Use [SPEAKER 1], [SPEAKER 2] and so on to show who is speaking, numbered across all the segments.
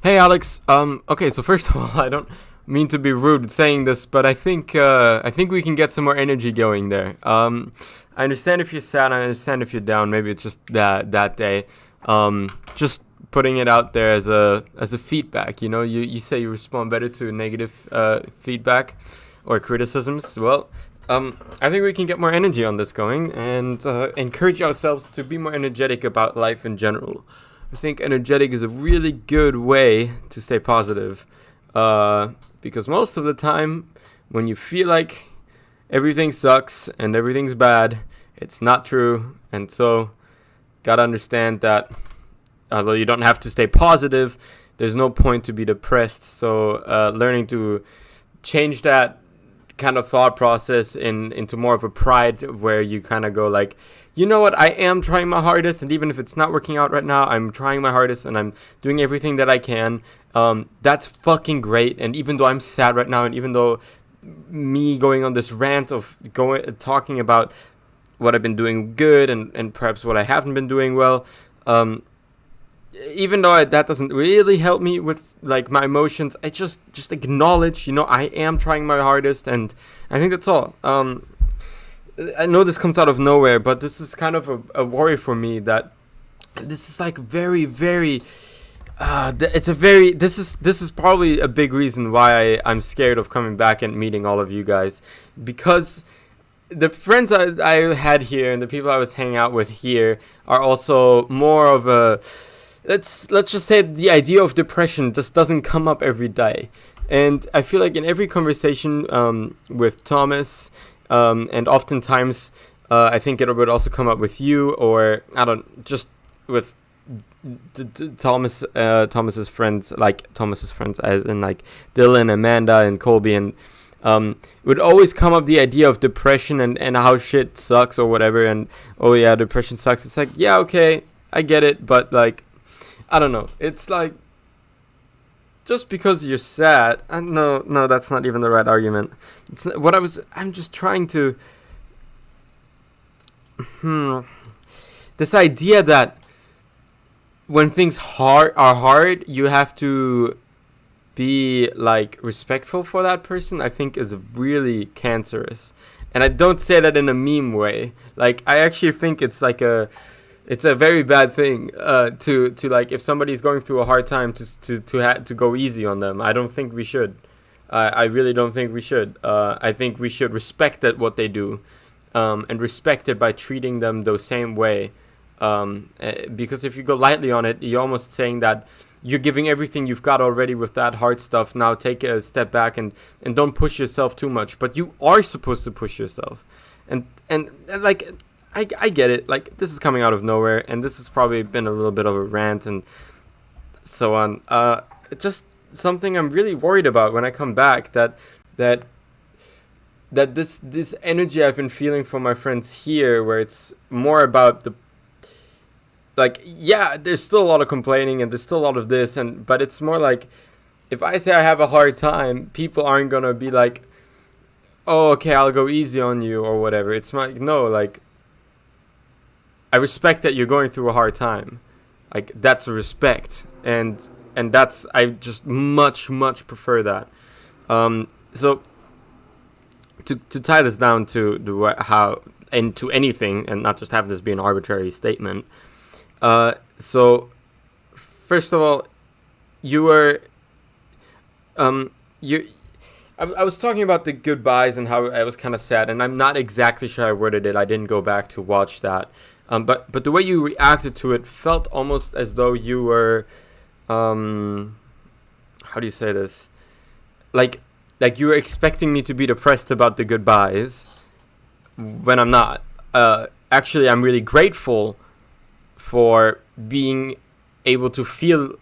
[SPEAKER 1] Hey Alex. Okay, so first of all, I don't mean to be rude saying this, but I think we can get some more energy going there. I understand if you're sad. I understand if you're down. Maybe it's just that day. Just putting it out there as a feedback. You say you respond better to negative feedback or criticisms. Well, I think we can get more energy on this going and encourage ourselves to be more energetic about life in general. I think energetic is a really good way to stay positive, because most of the time, when you feel like everything sucks and everything's bad, it's not true. And so, gotta understand that although you don't have to stay positive, there's no point to be depressed. So, learning to change that kind of thought process into more of a pride where you kind of go like, you know what, I am trying my hardest, and even if it's not working out right now, I'm trying my hardest and I'm doing everything that I can. That's fucking great. And even though I'm sad right now, and even though me going on this rant of talking about what I've been doing good and perhaps what I haven't been doing well, even though that doesn't really help me with like my emotions, I just acknowledge, I am trying my hardest, and I think that's all. I know this comes out of nowhere, but this is kind of a worry for me that this is like very, very. This is probably a big reason why I'm scared of coming back and meeting all of you guys, because the friends I had here and the people I was hanging out with here are also more of a. Let's just say the idea of depression just doesn't come up every day, and I feel like in every conversation with Thomas. And oftentimes, I think it would also come up with you, or I don't, just with Thomas's friends, as in like Dylan, Amanda, and Colby, and it would always come up the idea of depression and how shit sucks or whatever, and oh yeah, depression sucks. It's like, yeah, okay, I get it, but like, I don't know. It's like, just because you're sad, no, that's not even the right argument. I'm just trying to, this idea that when things are hard, you have to be like respectful for that person, I think is really cancerous. And I don't say that in a meme way. Like, I actually think it's a very bad thing to like, if somebody's going through a hard time, to go easy on them. I don't think we should. I really don't think we should. I think we should respect that what they do, and respect it by treating them the same way. Because if you go lightly on it, you're almost saying that you're giving everything you've got already with that hard stuff. Now take a step back and don't push yourself too much. But you are supposed to push yourself, and like. I get it. Like, this is coming out of nowhere, and this has probably been a little bit of a rant and so on. Just something I'm really worried about when I come back. That this energy I've been feeling from my friends here, where it's more about the, like, yeah, there's still a lot of complaining and there's still a lot of this, but it's more like, if I say I have a hard time, people aren't gonna be like, oh, okay, I'll go easy on you or whatever. It's like, no, like, I respect that you're going through a hard time. Like, that's a respect, and that's, I just much prefer that. So to tie this down to how, and to anything, and not just have this be an arbitrary statement. So first of all, you were I was talking about the goodbyes and how I was kind of sad, and I'm not exactly sure I worded it. I didn't go back to watch that. But the way you reacted to it felt almost as though you were, how do you say this? Like you were expecting me to be depressed about the goodbyes, when I'm not. Actually, I'm really grateful for being able to feel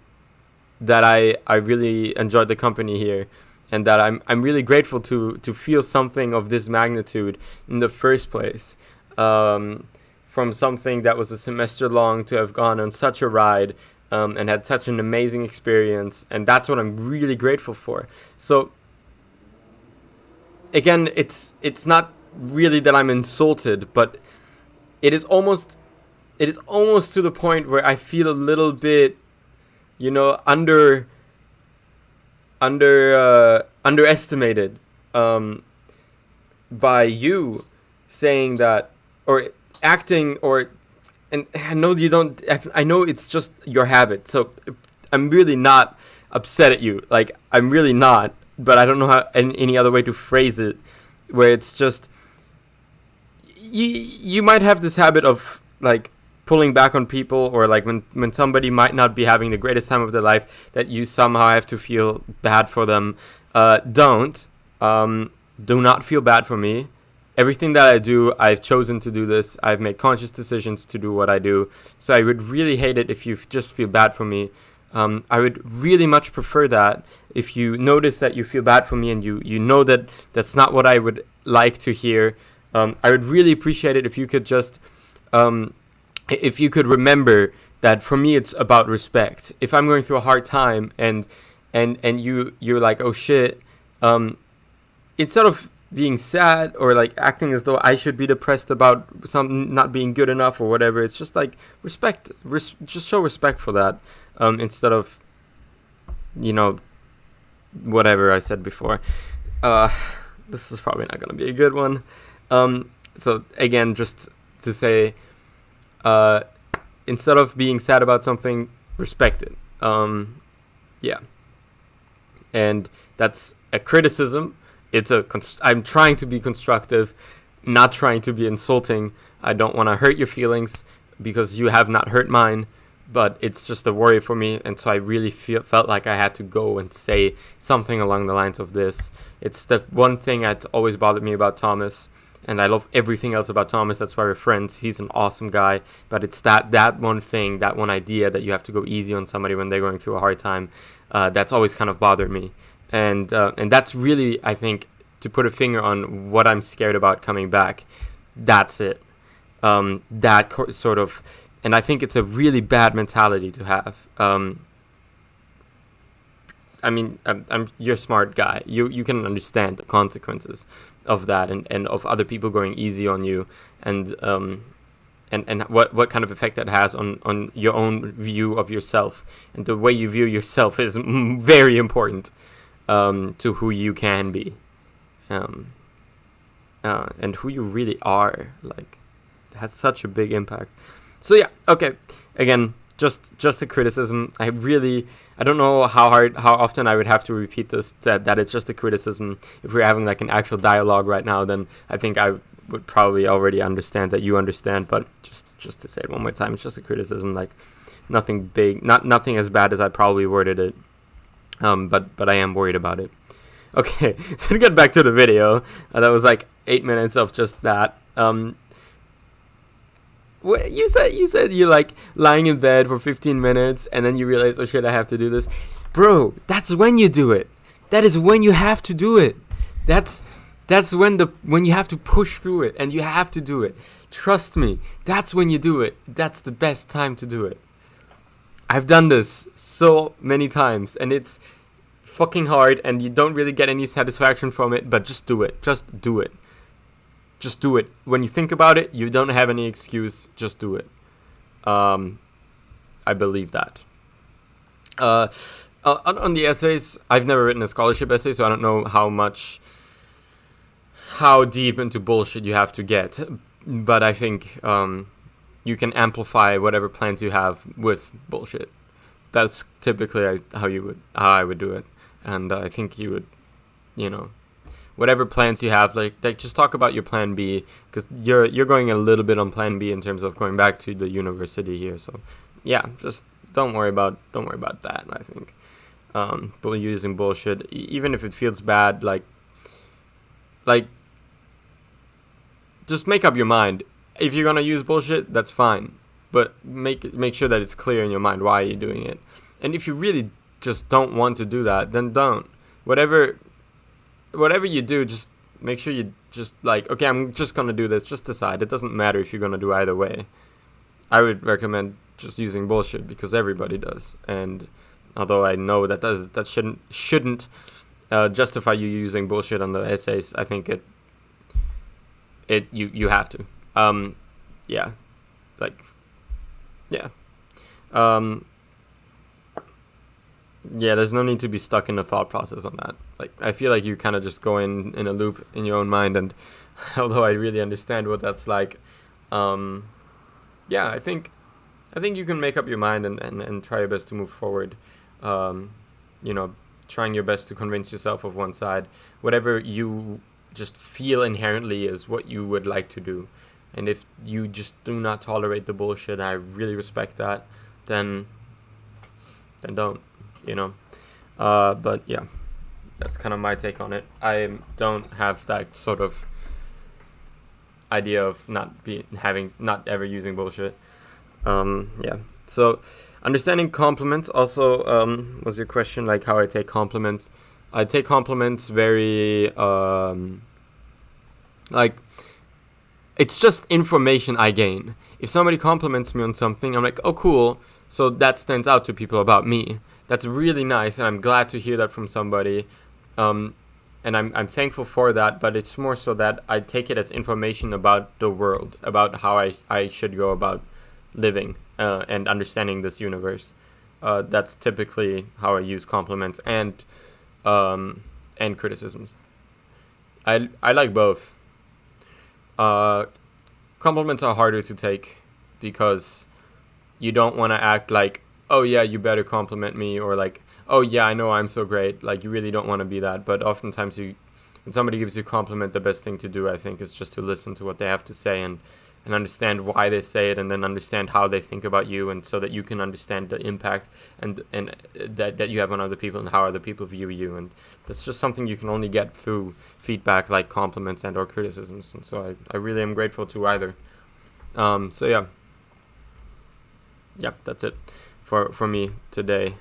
[SPEAKER 1] that I really enjoyed the company here, and that I'm really grateful to feel something of this magnitude in the first place. From something that was a semester long to have gone on such a ride, and had such an amazing experience, and that's what I'm really grateful for. So again, it's not really that I'm insulted, but it is almost to the point where I feel a little bit, under underestimated by you saying that, or acting, or, and I know you don't, I know it's just your habit, so I'm really not upset at you, like, I'm really not, but I don't know how any other way to phrase it, where it's just, you might have this habit of, like, pulling back on people, or like when somebody might not be having the greatest time of their life, that you somehow have to feel bad for them. Don't. Do not feel bad for me. Everything that I do, I've chosen to do this. I've made conscious decisions to do what I do. So I would really hate it if you just feel bad for me. I would really much prefer that if you notice that you feel bad for me and you know that that's not what I would like to hear. I would really appreciate it if you could just, if you could remember that for me it's about respect. If I'm going through a hard time and you're like, oh shit, instead of being sad or like acting as though I should be depressed about something not being good enough or whatever, it's just like respect, just show respect for that, instead of, you know, whatever I said before. This is probably not gonna be a good one. So again, just to say, instead of being sad about something, respect it. Yeah. And that's a criticism. I'm trying to be constructive, not trying to be insulting. I don't want to hurt your feelings because you have not hurt mine, but it's just a worry for me. And so I really felt like I had to go and say something along the lines of this. It's the one thing that's always bothered me about Thomas. And I love everything else about Thomas. That's why we're friends. He's an awesome guy. But it's that one thing, that one idea that you have to go easy on somebody when they're going through a hard time. That's always kind of bothered me. And that's really, I think, to put a finger on what I'm scared about coming back. That's it. Sort of, and I think it's a really bad mentality to have. I mean, you're a smart guy. You can understand the consequences of that, and of other people going easy on you, and what kind of effect that has on your own view of yourself, and the way you view yourself is very important to who you can be, and who you really are. Like, it has such a big impact. So yeah, okay. Again, just a criticism. I don't know how often I would have to repeat this, that it's just a criticism. If we're having like an actual dialogue right now, then I think I would probably already understand that you understand, but just to say it one more time, it's just a criticism, like nothing big, nothing as bad as I probably worded it, but I am worried about it. Okay, so to get back to the video, that was like 8 minutes of just that. You said you're like lying in bed for 15 minutes and then you realize, oh shit, I have to do this. Bro, that's when you do it. That is when you have to do it. That's when you have to push through it and you have to do it. Trust me, that's when you do it. That's the best time to do it. I've done this so many times and it's fucking hard and you don't really get any satisfaction from it, but just do it. Just do it. Just do it. When you think about it, you don't have any excuse. Just do it. I believe that. On the essays, I've never written a scholarship essay, so I don't know how deep into bullshit you have to get. But I think you can amplify whatever plans you have with bullshit. That's typically how I would do it. And I think you would, whatever plans you have, like just talk about your plan B, because you're going a little bit on plan B in terms of going back to the university here. So yeah, just don't worry about that. I think using bullshit, even if it feels bad, like just make up your mind. If you're gonna use bullshit, that's fine, but make sure that it's clear in your mind why you're doing it. And if you really just don't want to do that, then don't. Whatever you do, just make sure you just like, okay, I'm just gonna do this. Just decide. It doesn't matter if you're gonna do either way. I would recommend just using bullshit because everybody does. And although I know that shouldn't justify you using bullshit on the essays, I think you have to. Yeah. Like, yeah. Yeah, there's no need to be stuck in the thought process on that. Like, I feel like you kind of just go in a loop in your own mind, and although I really understand what that's like, um, yeah, I think you can make up your mind and try your best to move forward. Um, you know, trying your best to convince yourself of one side, whatever you just feel inherently is what you would like to do. And if you just do not tolerate the bullshit, I really respect that. Then don't, you know. But yeah, that's kind of my take on it. I don't have that sort of idea of not ever using bullshit. Yeah. So understanding compliments also was your question, like how I take compliments. I take compliments very like, it's just information I gain. If somebody compliments me on something, I'm like, oh cool, so that stands out to people about me. That's really nice, and I'm glad to hear that from somebody. And I'm thankful for that, but it's more so that I take it as information about the world, about how I should go about living and understanding this universe. That's typically how I use compliments and criticisms. I like both. Compliments are harder to take because you don't want to act like, oh yeah, you better compliment me, or like, oh yeah, I know I'm so great. Like, you really don't want to be that. But oftentimes when somebody gives you a compliment, the best thing to do, I think, is just to listen to what they have to say and understand why they say it, and then understand how they think about you, and so that you can understand the impact and that you have on other people and how other people view you. And that's just something you can only get through feedback like compliments and or criticisms. And so I really am grateful to either. So yeah, that's it for me today.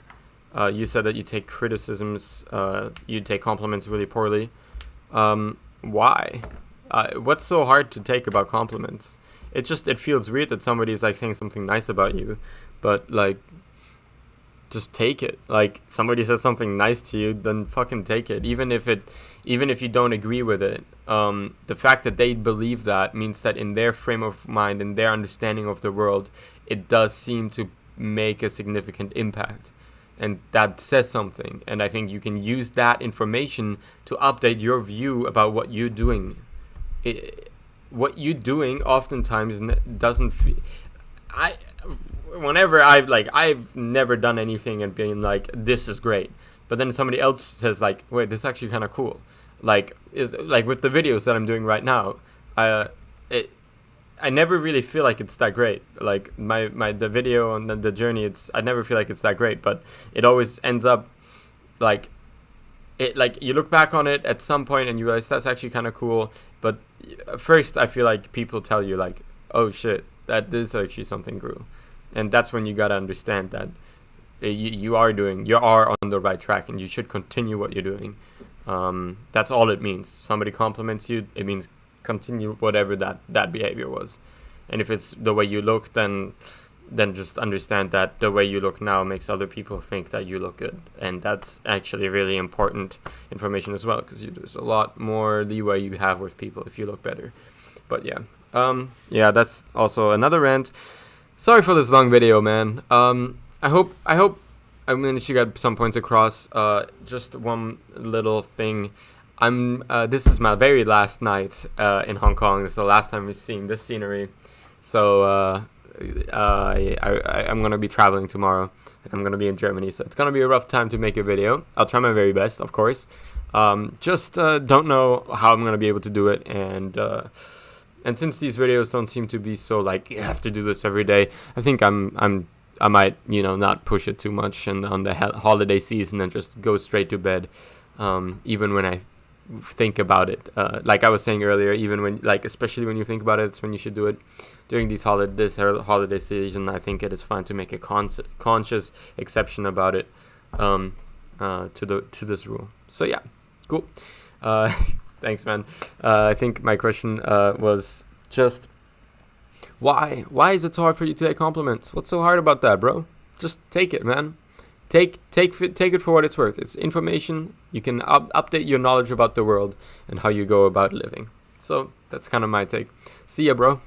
[SPEAKER 1] You said that you take criticisms, you take compliments really poorly. Why? What's so hard to take about compliments? It feels weird that somebody's like saying something nice about you, but like, just take it. Like, somebody says something nice to you, then fucking take it. Even if you don't agree with it, the fact that they believe that means that in their frame of mind, in their understanding of the world, it does seem to make a significant impact. And that says something. And I think you can use that information to update your view about what you're doing. What you're doing oftentimes doesn't feel... I've never done anything and been like, this is great. But then somebody else says like, wait, this is actually kind of cool. Like with the videos that I'm doing right now, I never really feel like it's that great. Like the video and the journey, I never feel like it's that great, but it always ends up like you look back on it at some point and you realize that's actually kind of cool. But first, I feel like people tell you like, oh shit, that is actually something cool. And that's when you gotta understand that you are on the right track, and you should continue what you're doing. That's all it means. Somebody compliments you, it means continue whatever that behavior was. And if it's the way you look, then just understand that the way you look now makes other people think that you look good. And that's actually really important information as well, because there's a lot more leeway you have with people if you look better. But yeah, that's also another rant. Sorry for this long video, man. I hope I managed to get some points across. Just one little thing. This is my very last night in Hong Kong. This is the last time we've seen this scenery. So I'm gonna be traveling tomorrow. I'm gonna be in Germany, so it's gonna be a rough time to make a video. I'll try my very best, of course. Just don't know how I'm gonna be able to do it, and since these videos don't seem to be so like you have to do this every day, I think I might not push it too much and on the holiday season and just go straight to bed. Even when I think about it, like I was saying earlier, even when especially when you think about it, it's when you should do it. During this holiday season, I think it is fine to make a conscious exception about it to this rule. So yeah, cool. Thanks, man. I think my question was just why is it so hard for you to take compliments? What's so hard about that, bro? Just take it, man. Take it for what it's worth. It's information. You can update your knowledge about the world and how you go about living. So that's kind of my take. See ya, bro.